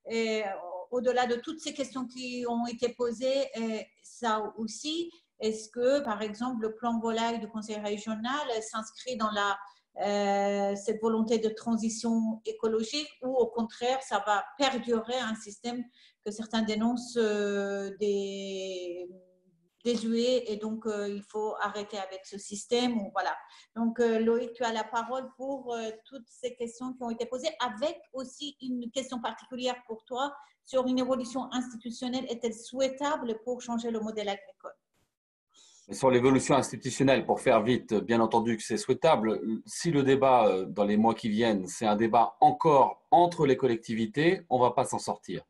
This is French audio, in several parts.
Et au-delà de toutes ces questions qui ont été posées, ça aussi, est-ce que, par exemple, le plan volaille du Conseil régional s'inscrit dans cette volonté de transition écologique ou au contraire, ça va perdurer un système que certains dénoncent désuet et donc il faut arrêter avec ce système. Voilà. Donc Loïc, tu as la parole pour toutes ces questions qui ont été posées, avec aussi une question particulière pour toi sur une évolution institutionnelle. Est-elle souhaitable pour changer le modèle agricole? Sur l'évolution institutionnelle, pour faire vite, bien entendu que c'est souhaitable. Si le débat dans les mois qui viennent, c'est un débat encore entre les collectivités, on ne va pas s'en sortir.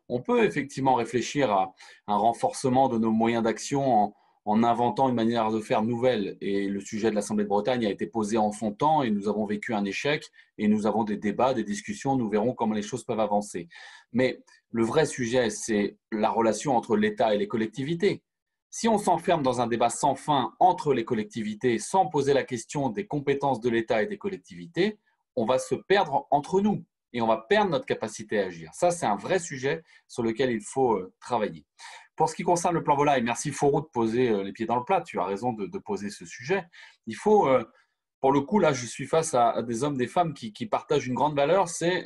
On peut effectivement réfléchir à un renforcement de nos moyens d'action en inventant une manière de faire nouvelle. Et le sujet de l'Assemblée de Bretagne a été posé en son temps et nous avons vécu un échec et nous avons des débats, des discussions, nous verrons comment les choses peuvent avancer. Mais le vrai sujet, c'est la relation entre l'État et les collectivités. Si on s'enferme dans un débat sans fin entre les collectivités sans poser la question des compétences de l'État et des collectivités, on va se perdre entre nous et on va perdre notre capacité à agir. Ça, c'est un vrai sujet sur lequel il faut travailler. Pour ce qui concerne le plan volaille, merci Foro de poser les pieds dans le plat. Tu as raison de poser ce sujet. Il faut, pour le coup, là, je suis face à des hommes, des femmes qui partagent une grande valeur, c'est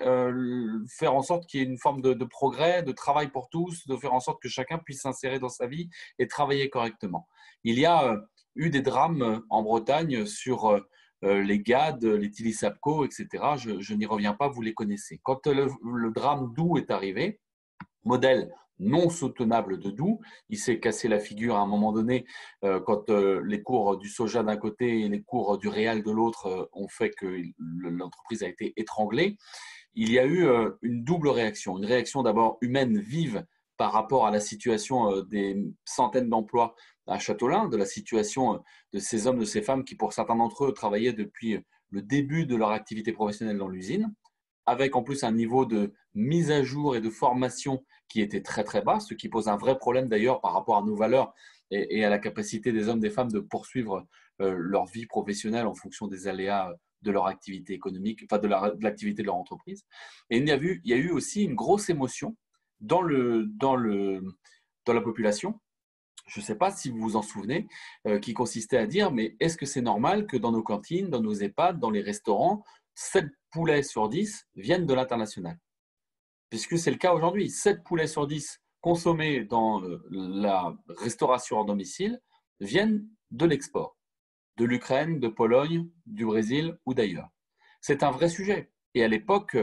faire en sorte qu'il y ait une forme de progrès, de travail pour tous, de faire en sorte que chacun puisse s'insérer dans sa vie et travailler correctement. Il y a eu des drames en Bretagne sur les GAD, les Tilly-Sapco, etc. Je n'y reviens pas, vous les connaissez. Quand le drame Doux est arrivé, modèle non soutenable de Doux. Il s'est cassé la figure à un moment donné quand les cours du soja d'un côté et les cours du réal de l'autre ont fait que l'entreprise a été étranglée. Il y a eu une double réaction. Une réaction d'abord humaine vive par rapport à la situation des centaines d'emplois à Châteaulin, de la situation de ces hommes, de ces femmes qui, pour certains d'entre eux, travaillaient depuis le début de leur activité professionnelle dans l'usine, avec en plus un niveau de mise à jour et de formation qui était très très bas, ce qui pose un vrai problème d'ailleurs par rapport à nos valeurs et à la capacité des hommes et des femmes de poursuivre leur vie professionnelle en fonction des aléas de leur activité économique, enfin de l'activité de leur entreprise. Et il y a eu aussi une grosse émotion dans la population. Je ne sais pas si vous vous en souvenez, qui consistait à dire, mais est-ce que c'est normal que dans nos cantines, dans nos EHPAD, dans les restaurants, 7 poulets sur 10 viennent de l'international? Puisque c'est le cas aujourd'hui. 7 poulets sur 10 consommés dans la restauration à domicile viennent de l'export, de l'Ukraine, de Pologne, du Brésil ou d'ailleurs. C'est un vrai sujet. Et à l'époque,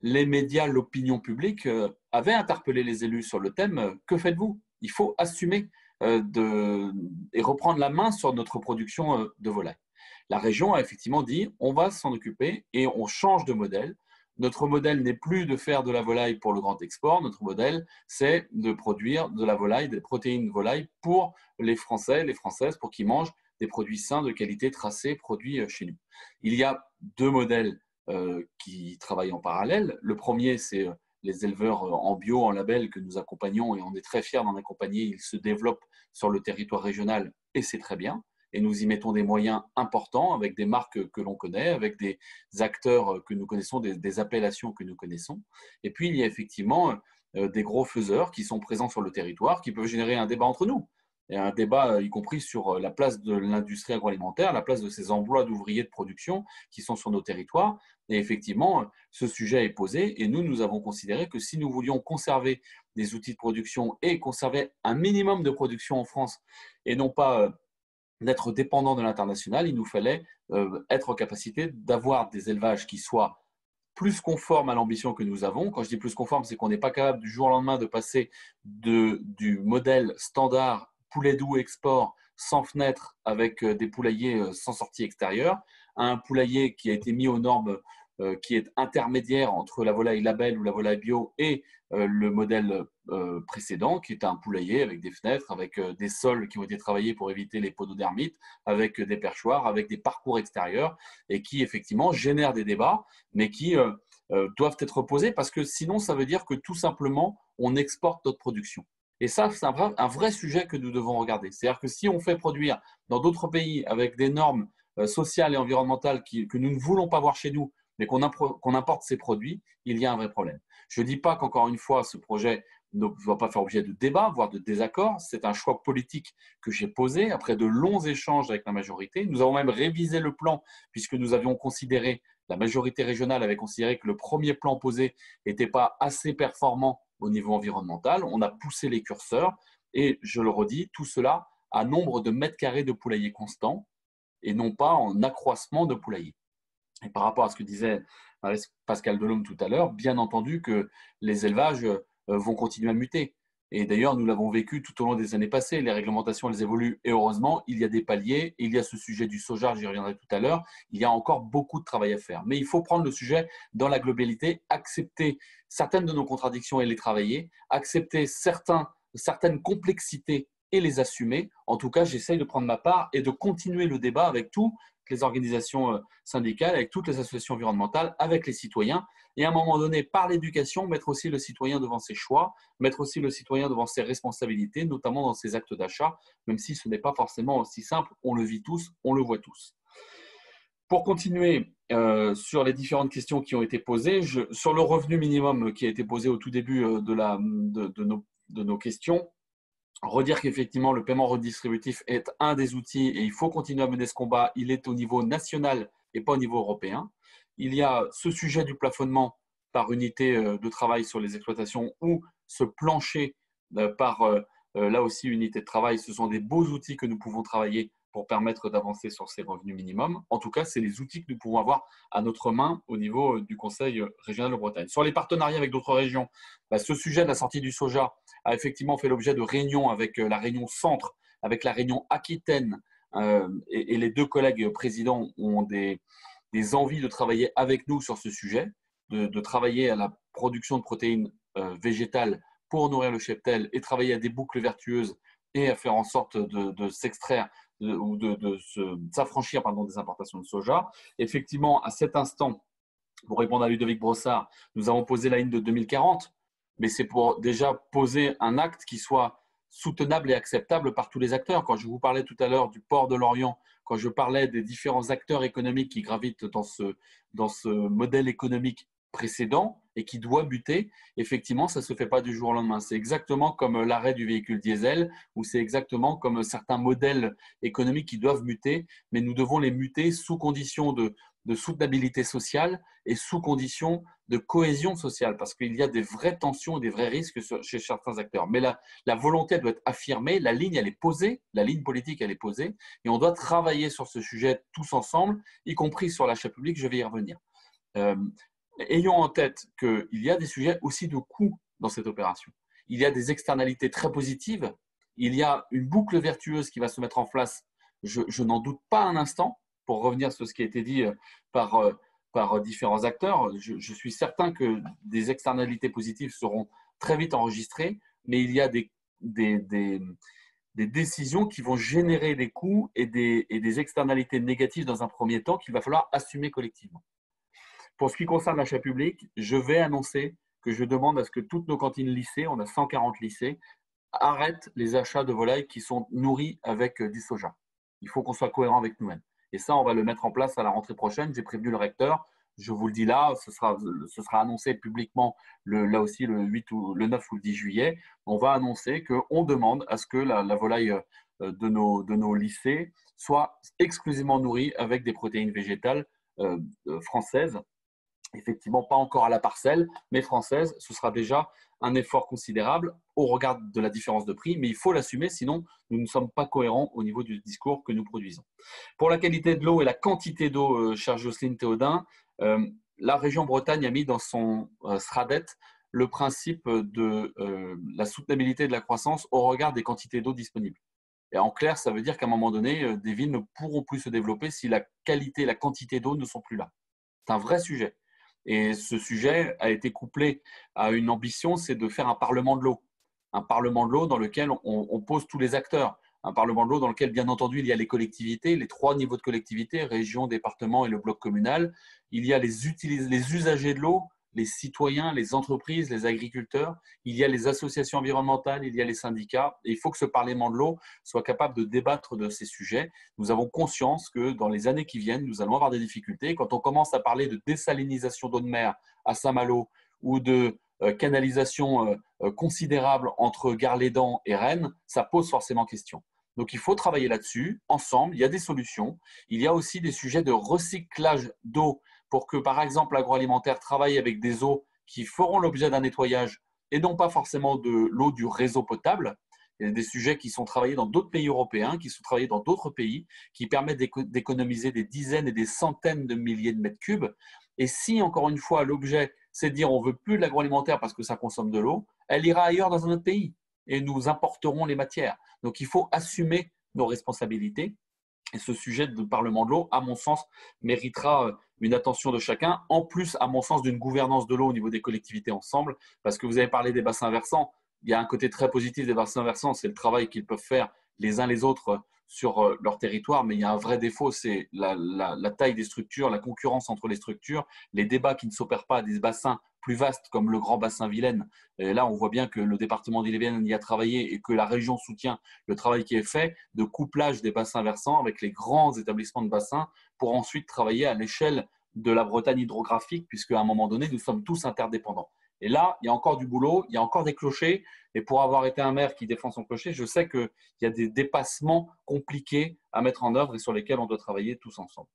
les médias, l'opinion publique avaient interpellé les élus sur le thème « Que faites-vous ? Il faut assumer et reprendre la main sur notre production de volaille. » La région a effectivement dit « On va s'en occuper et on change de modèle. Notre modèle n'est plus de faire de la volaille pour le grand export. Notre modèle, c'est de produire de la volaille, des protéines de volaille pour les Français, les Françaises, pour qu'ils mangent des produits sains, de qualité, tracés, produits chez nous. » Il y a deux modèles qui travaillent en parallèle. Le premier, c'est les éleveurs en bio, en label que nous accompagnons et on est très fiers d'en accompagner. Ils se développent sur le territoire régional et c'est très bien. Et nous y mettons des moyens importants avec des marques que l'on connaît, avec des acteurs que nous connaissons, des appellations que nous connaissons. Et puis, il y a effectivement des gros faiseurs qui sont présents sur le territoire, qui peuvent générer un débat entre nous. Et un débat, y compris sur la place de l'industrie agroalimentaire, la place de ces emplois d'ouvriers de production qui sont sur nos territoires. Et effectivement, ce sujet est posé et nous avons considéré que si nous voulions conserver des outils de production et conserver un minimum de production en France et non pas d'être dépendant de l'international, il nous fallait être en capacité d'avoir des élevages qui soient plus conformes à l'ambition que nous avons. Quand je dis plus conforme, c'est qu'on n'est pas capable du jour au lendemain de passer du modèle standard poulet doux export sans fenêtre avec des poulaillers sans sortie extérieure à un poulailler qui a été mis aux normes qui est intermédiaire entre la volaille label ou la volaille bio et le modèle précédent, qui est un poulailler avec des fenêtres, avec des sols qui ont été travaillés pour éviter les pododermites, avec des perchoirs, avec des parcours extérieurs, et qui effectivement génèrent des débats, mais qui doivent être posés parce que sinon, ça veut dire que tout simplement, on exporte notre production. Et ça, c'est un vrai sujet que nous devons regarder. C'est-à-dire que si on fait produire dans d'autres pays avec des normes sociales et environnementales que nous ne voulons pas voir chez nous, mais qu'on importe ces produits, il y a un vrai problème. Je ne dis pas qu'encore une fois, ce projet ne va pas faire objet de débat, voire de désaccord. C'est un choix politique que j'ai posé après de longs échanges avec la majorité. Nous avons même révisé le plan puisque nous avions considéré, la majorité régionale avait considéré que le premier plan posé n'était pas assez performant au niveau environnemental. On a poussé les curseurs et je le redis, tout cela à nombre de mètres carrés de poulailler constant et non pas en accroissement de poulailler. Et par rapport à ce que disait Pascal Delhomme tout à l'heure, bien entendu que les élevages vont continuer à muter. Et d'ailleurs, nous l'avons vécu tout au long des années passées. Les réglementations, elles évoluent et heureusement, il y a des paliers. Il y a ce sujet du soja, j'y reviendrai tout à l'heure. Il y a encore beaucoup de travail à faire. Mais il faut prendre le sujet dans la globalité, accepter certaines de nos contradictions et les travailler, accepter certaines complexités et les assumer. En tout cas, j'essaye de prendre ma part et de continuer le débat avec toutes les organisations syndicales, avec toutes les associations environnementales, avec les citoyens. Et à un moment donné, par l'éducation, mettre aussi le citoyen devant ses choix, mettre aussi le citoyen devant ses responsabilités, notamment dans ses actes d'achat, même si ce n'est pas forcément aussi simple. On le vit tous, on le voit tous. Pour continuer sur les différentes questions qui ont été posées, sur le revenu minimum qui a été posé au tout début de nos questions, redire qu'effectivement, le paiement redistributif est un des outils et il faut continuer à mener ce combat. Il est au niveau national et pas au niveau européen. Il y a ce sujet du plafonnement par unité de travail sur les exploitations ou ce plancher par, là aussi, unité de travail. Ce sont des beaux outils que nous pouvons travailler pour permettre d'avancer sur ces revenus minimums. En tout cas, c'est les outils que nous pouvons avoir à notre main au niveau du Conseil régional de Bretagne. Sur les partenariats avec d'autres régions, ce sujet de la sortie du soja a effectivement fait l'objet de réunions avec la réunion Centre, avec la réunion Aquitaine, et les deux collègues présidents ont des envies de travailler avec nous sur ce sujet, de travailler à la production de protéines végétales pour nourrir le cheptel et travailler à des boucles vertueuses et à faire en sorte de s'extraire ou de s'affranchir des importations de soja. Effectivement, à cet instant, pour répondre à Ludovic Brossard, nous avons posé la ligne de 2040, mais c'est pour déjà poser un acte qui soit soutenable et acceptable par tous les acteurs. Quand je vous parlais tout à l'heure du port de Lorient, quand je parlais des différents acteurs économiques qui gravitent dans ce modèle économique précédent et qui doit buter, effectivement, ça ne se fait pas du jour au lendemain. C'est exactement comme l'arrêt du véhicule diesel ou c'est exactement comme certains modèles économiques qui doivent muter, mais nous devons les muter sous condition de soutenabilité sociale et sous condition de cohésion sociale, parce qu'il y a des vraies tensions et des vrais risques chez certains acteurs. Mais la volonté doit être affirmée, la ligne, elle est posée, la ligne politique, elle est posée, et on doit travailler sur ce sujet tous ensemble, y compris sur l'achat public, je vais y revenir. Ayons en tête qu'il y a des sujets aussi de coûts dans cette opération. Il y a des externalités très positives, il y a une boucle vertueuse qui va se mettre en place, je n'en doute pas un instant, pour revenir sur ce qui a été dit par différents acteurs. Je suis certain que des externalités positives seront très vite enregistrées, mais il y a des décisions qui vont générer des coûts et des externalités négatives dans un premier temps qu'il va falloir assumer collectivement. Pour ce qui concerne l'achat public, je vais annoncer que je demande à ce que toutes nos cantines lycées, on a 140 lycées, arrêtent les achats de volailles qui sont nourris avec du soja. Il faut qu'on soit cohérent avec nous-mêmes. Et ça, on va le mettre en place à la rentrée prochaine. J'ai prévenu le recteur. Je vous le dis là, ce sera annoncé publiquement là aussi le 8 ou le 9 ou le 10 juillet. On va annoncer qu'on demande à ce que la volaille de nos lycées soit exclusivement nourrie avec des protéines végétales françaises. Effectivement, pas encore à la parcelle, mais françaises. Ce sera déjà un effort considérable au regard de la différence de prix, mais il faut l'assumer, sinon nous ne sommes pas cohérents au niveau du discours que nous produisons. Pour la qualité de l'eau et la quantité d'eau, chère Jocelyne Théaudin, la région Bretagne a mis dans son SRADET le principe de la soutenabilité de la croissance au regard des quantités d'eau disponibles. Et en clair, ça veut dire qu'à un moment donné, des villes ne pourront plus se développer si la qualité et la quantité d'eau ne sont plus là. C'est un vrai sujet. Et ce sujet a été couplé à une ambition, c'est de faire un parlement de l'eau. Un parlement de l'eau dans lequel on pose tous les acteurs. Un parlement de l'eau dans lequel, bien entendu, il y a les collectivités, les 3 niveaux de collectivités, région, département et le bloc communal. Il y a les usagers de l'eau, les citoyens, les entreprises, les agriculteurs. Il y a les associations environnementales, il y a les syndicats. Et il faut que ce parlement de l'eau soit capable de débattre de ces sujets. Nous avons conscience que dans les années qui viennent, nous allons avoir des difficultés. Quand on commence à parler de désalinisation d'eau de mer à Saint-Malo ou de canalisation considérable entre Gare-les-Dents et Rennes, ça pose forcément question. Donc, il faut travailler là-dessus, ensemble. Il y a des solutions. Il y a aussi des sujets de recyclage d'eau pour que, par exemple, l'agroalimentaire travaille avec des eaux qui feront l'objet d'un nettoyage et non pas forcément de l'eau du réseau potable. Il y a des sujets qui sont travaillés dans d'autres pays européens, qui sont travaillés dans d'autres pays, qui permettent d'économiser des dizaines et des centaines de milliers de mètres cubes. Et si, encore une fois, l'objet, c'est de dire on ne veut plus de l'agroalimentaire parce que ça consomme de l'eau, elle ira ailleurs dans un autre pays et nous importerons les matières. Donc, il faut assumer nos responsabilités. Et ce sujet de Parlement de l'eau, à mon sens, méritera une attention de chacun, en plus, à mon sens, d'une gouvernance de l'eau au niveau des collectivités ensemble, parce que vous avez parlé des bassins versants. Il y a un côté très positif des bassins versants, c'est le travail qu'ils peuvent faire les uns les autres sur leur territoire, mais il y a un vrai défaut, c'est la taille des structures, la concurrence entre les structures, les débats qui ne s'opèrent pas à des bassins plus vastes comme le Grand Bassin Vilaine. Et là, on voit bien que le département d'Ille-et-Vilaine y a travaillé et que la région soutient le travail qui est fait de couplage des bassins versants avec les grands établissements de bassins pour ensuite travailler à l'échelle de la Bretagne hydrographique, puisque à un moment donné, nous sommes tous interdépendants. Et là, il y a encore du boulot, il y a encore des clochers. Et pour avoir été un maire qui défend son clocher, je sais qu'il y a des dépassements compliqués à mettre en œuvre et sur lesquels on doit travailler tous ensemble.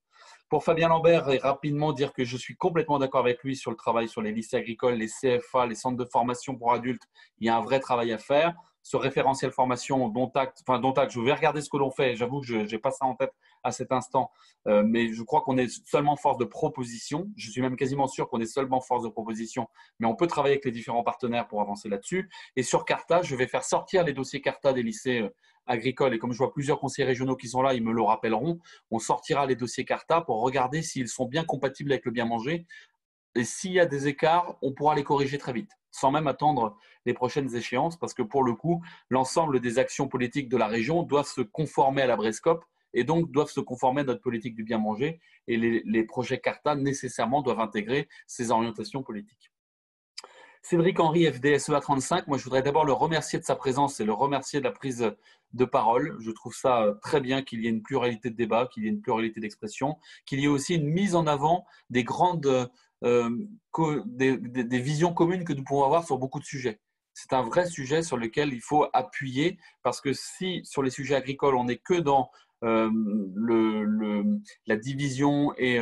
Pour Fabien Lambert, et rapidement dire que je suis complètement d'accord avec lui sur le travail sur les lycées agricoles, les CFA, les centres de formation pour adultes. Il y a un vrai travail à faire. Ce référentiel formation dont acte, je vais regarder ce que l'on fait. J'avoue que je n'ai pas ça en tête à cet instant, mais je crois qu'on est seulement force de proposition. Je suis même quasiment sûr qu'on est seulement force de proposition, mais on peut travailler avec les différents partenaires pour avancer là-dessus. Et sur Carta, je vais faire sortir les dossiers Carta des lycées agricoles. Et comme je vois plusieurs conseillers régionaux qui sont là, ils me le rappelleront. On sortira les dossiers Carta pour regarder s'ils sont bien compatibles avec le bien manger. Et s'il y a des écarts, on pourra les corriger très vite, sans même attendre les prochaines échéances, parce que pour le coup, l'ensemble des actions politiques de la région doivent se conformer à la Brescop et donc doivent se conformer à notre politique du bien manger. Et les projets Carta, nécessairement, doivent intégrer ces orientations politiques. Cédric Henry, FDSEA 35, moi je voudrais d'abord le remercier de sa présence et le remercier de la prise de parole. Je trouve ça très bien qu'il y ait une pluralité de débat, qu'il y ait une pluralité d'expression, qu'il y ait aussi une mise en avant des grandes des visions communes que nous pouvons avoir sur beaucoup de sujets. C'est un vrai sujet sur lequel il faut appuyer parce que si sur les sujets agricoles, on n'est que dans la division et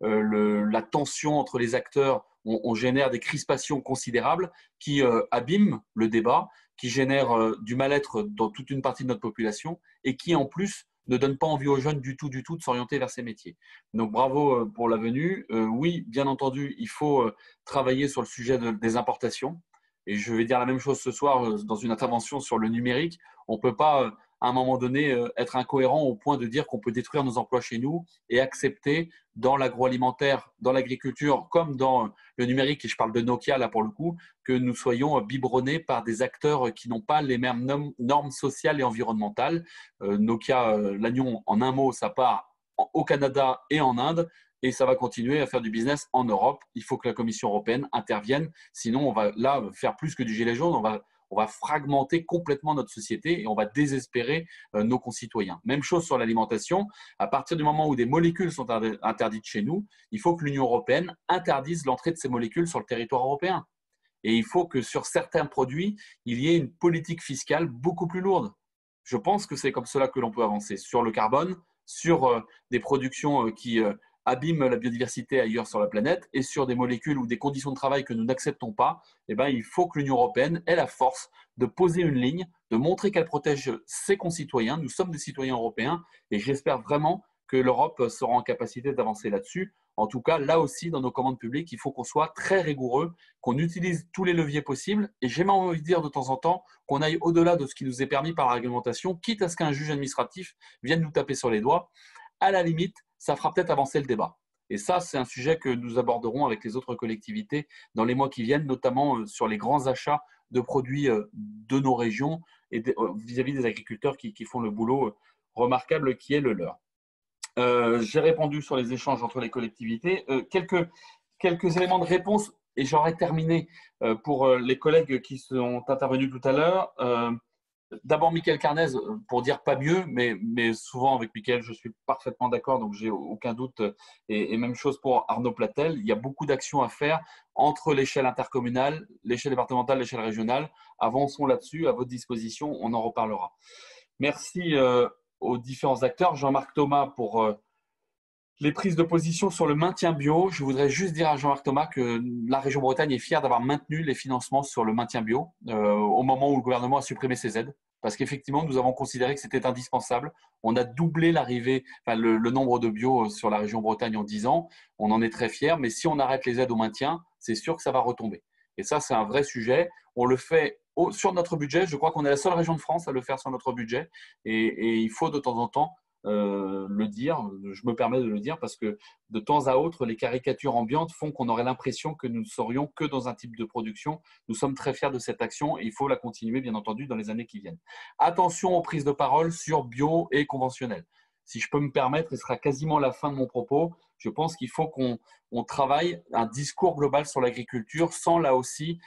la tension entre les acteurs, on génère des crispations considérables qui abîment le débat, qui génèrent du mal-être dans toute une partie de notre population et qui en plus ne donne pas envie aux jeunes du tout de s'orienter vers ces métiers. Donc bravo pour la venue. Oui, bien entendu, il faut travailler sur le sujet des importations. Et je vais dire la même chose ce soir dans une intervention sur le numérique. On ne peut pas, à un moment donné, être incohérent au point de dire qu'on peut détruire nos emplois chez nous et accepter dans l'agroalimentaire, dans l'agriculture, comme dans le numérique, et je parle de Nokia là pour le coup, que nous soyons biberonnés par des acteurs qui n'ont pas les mêmes normes sociales et environnementales. Nokia, l'agnon, en un mot, ça part au Canada et en Inde. Et ça va continuer à faire du business en Europe. Il faut que la Commission européenne intervienne. Sinon, on va là faire plus que du gilet jaune. On va fragmenter complètement notre société et on va désespérer nos concitoyens. Même chose sur l'alimentation. À partir du moment où des molécules sont interdites chez nous, il faut que l'Union européenne interdise l'entrée de ces molécules sur le territoire européen. Et il faut que sur certains produits, il y ait une politique fiscale beaucoup plus lourde. Je pense que c'est comme cela que l'on peut avancer sur le carbone, sur des productions qui abîment la biodiversité ailleurs sur la planète et sur des molécules ou des conditions de travail que nous n'acceptons pas. Eh bien, il faut que l'Union européenne ait la force de poser une ligne, de montrer qu'elle protège ses concitoyens. Nous sommes des citoyens européens et j'espère vraiment que l'Europe sera en capacité d'avancer là-dessus. En tout cas, là aussi, dans nos commandes publiques, il faut qu'on soit très rigoureux, qu'on utilise tous les leviers possibles. Et j'ai même envie de dire de temps en temps qu'on aille au-delà de ce qui nous est permis par la réglementation, quitte à ce qu'un juge administratif vienne nous taper sur les doigts. À la limite, ça fera peut-être avancer le débat. Et ça, c'est un sujet que nous aborderons avec les autres collectivités dans les mois qui viennent, notamment sur les grands achats de produits de nos régions et vis-à-vis des agriculteurs qui font le boulot remarquable qui est le leur. J'ai répondu sur les échanges entre les collectivités. Quelques éléments de réponse et j'aurais terminé pour les collègues qui sont intervenus tout à l'heure. D'abord, Mickaël Carnez, pour dire pas mieux, mais souvent avec Mickaël, je suis parfaitement d'accord, donc j'ai aucun doute. Et même chose pour Arnaud Platel. Il y a beaucoup d'actions à faire entre l'échelle intercommunale, l'échelle départementale, l'échelle régionale. Avançons là-dessus, à votre disposition, on en reparlera. Merci aux différents acteurs. Jean-Marc Thomas pour les prises de position sur le maintien bio. Je voudrais juste dire à Jean-Marc Thomas que la région Bretagne est fière d'avoir maintenu les financements sur le maintien bio au moment où le gouvernement a supprimé ces aides. Parce qu'effectivement, nous avons considéré que c'était indispensable. On a doublé l'arrivée, enfin, le nombre de bio sur la région Bretagne en 10 ans. On en est très fiers. Mais si on arrête les aides au maintien, c'est sûr que ça va retomber. Et ça, c'est un vrai sujet. On le fait sur notre budget. Je crois qu'on est la seule région de France à le faire sur notre budget. Et il faut de temps en temps le dire. Je me permets de le dire parce que de temps à autre, les caricatures ambiantes font qu'on aurait l'impression que nous ne serions que dans un type de production. Nous sommes très fiers de cette action et il faut la continuer, bien entendu, dans les années qui viennent. Attention aux prises de parole sur bio et conventionnel. Si je peux me permettre, ce sera quasiment la fin de mon propos. Je pense qu'il faut qu'on travaille un discours global sur l'agriculture sans là aussi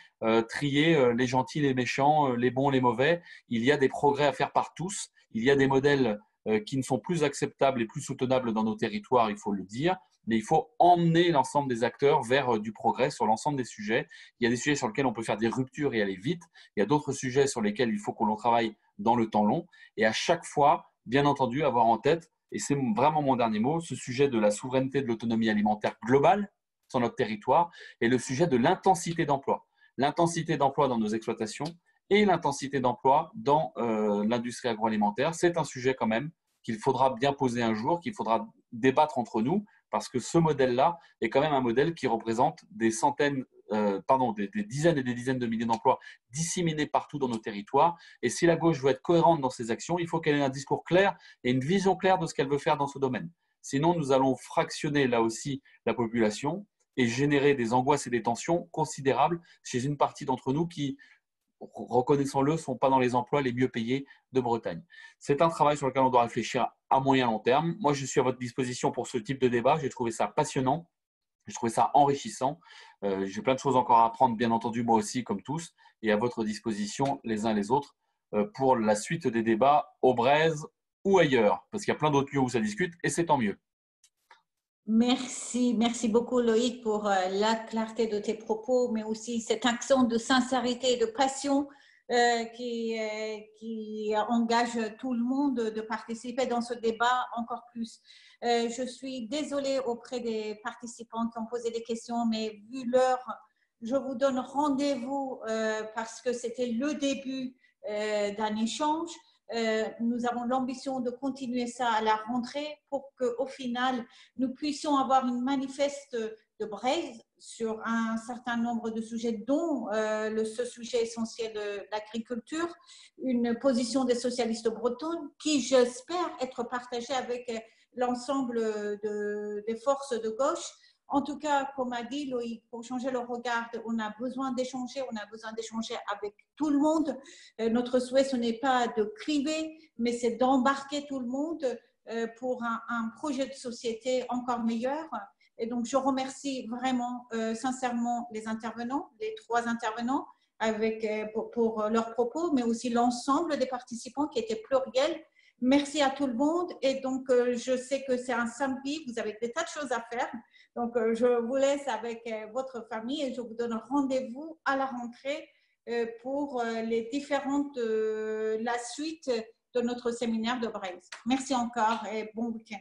trier les gentils, les méchants, les bons, les mauvais. Il y a des progrès à faire par tous. Il y a des modèles qui ne sont plus acceptables et plus soutenables dans nos territoires, il faut le dire, mais il faut emmener l'ensemble des acteurs vers du progrès sur l'ensemble des sujets. Il y a des sujets sur lesquels on peut faire des ruptures et aller vite. Il y a d'autres sujets sur lesquels il faut qu'on travaille dans le temps long. Et à chaque fois, bien entendu, avoir en tête, et c'est vraiment mon dernier mot, ce sujet de la souveraineté de l'autonomie alimentaire globale sur notre territoire et le sujet de l'intensité d'emploi. L'intensité d'emploi dans nos exploitations, et l'intensité d'emploi dans l'industrie agroalimentaire. C'est un sujet quand même qu'il faudra bien poser un jour, qu'il faudra débattre entre nous, parce que ce modèle-là est quand même un modèle qui représente des dizaines et des dizaines de milliers d'emplois disséminés partout dans nos territoires. Et si la gauche veut être cohérente dans ses actions, il faut qu'elle ait un discours clair et une vision claire de ce qu'elle veut faire dans ce domaine. Sinon, nous allons fractionner là aussi la population et générer des angoisses et des tensions considérables chez une partie d'entre nous qui, reconnaissons-le, ne sont pas dans les emplois les mieux payés de Bretagne. C'est un travail sur lequel on doit réfléchir à moyen long terme. Moi, je suis à votre disposition pour ce type de débat. J'ai trouvé ça passionnant, j'ai trouvé ça enrichissant. J'ai plein de choses encore à apprendre, bien entendu, moi aussi, comme tous, et à votre disposition les uns les autres pour la suite des débats au Braise ou ailleurs, parce qu'il y a plein d'autres lieux où ça discute, et c'est tant mieux. Merci beaucoup Loïc pour la clarté de tes propos, mais aussi cet accent de sincérité et de passion qui engage tout le monde de participer dans ce débat encore plus. Je suis désolée auprès des participants qui ont posé des questions, mais vu l'heure, je vous donne rendez-vous parce que c'était le début d'un échange. Nous avons l'ambition de continuer ça à la rentrée pour qu'au final, nous puissions avoir une manifeste de Braise sur un certain nombre de sujets, dont ce sujet essentiel de l'agriculture, une position des socialistes bretons qui, j'espère, être partagée avec l'ensemble des forces de gauche. En tout cas, comme a dit Loïc, pour changer le regard, on a besoin d'échanger avec tout le monde. Notre souhait, ce n'est pas de cliver, mais c'est d'embarquer tout le monde pour un projet de société encore meilleur. Et donc, je remercie vraiment sincèrement les intervenants, les 3 intervenants, pour leurs propos, mais aussi l'ensemble des participants qui étaient pluriels. Merci à tout le monde. Et donc, je sais que c'est un samedi, vous avez des tas de choses à faire. Donc, je vous laisse avec votre famille et je vous donne rendez-vous à la rentrée pour la suite de notre séminaire de Braise. Merci encore et bon week-end.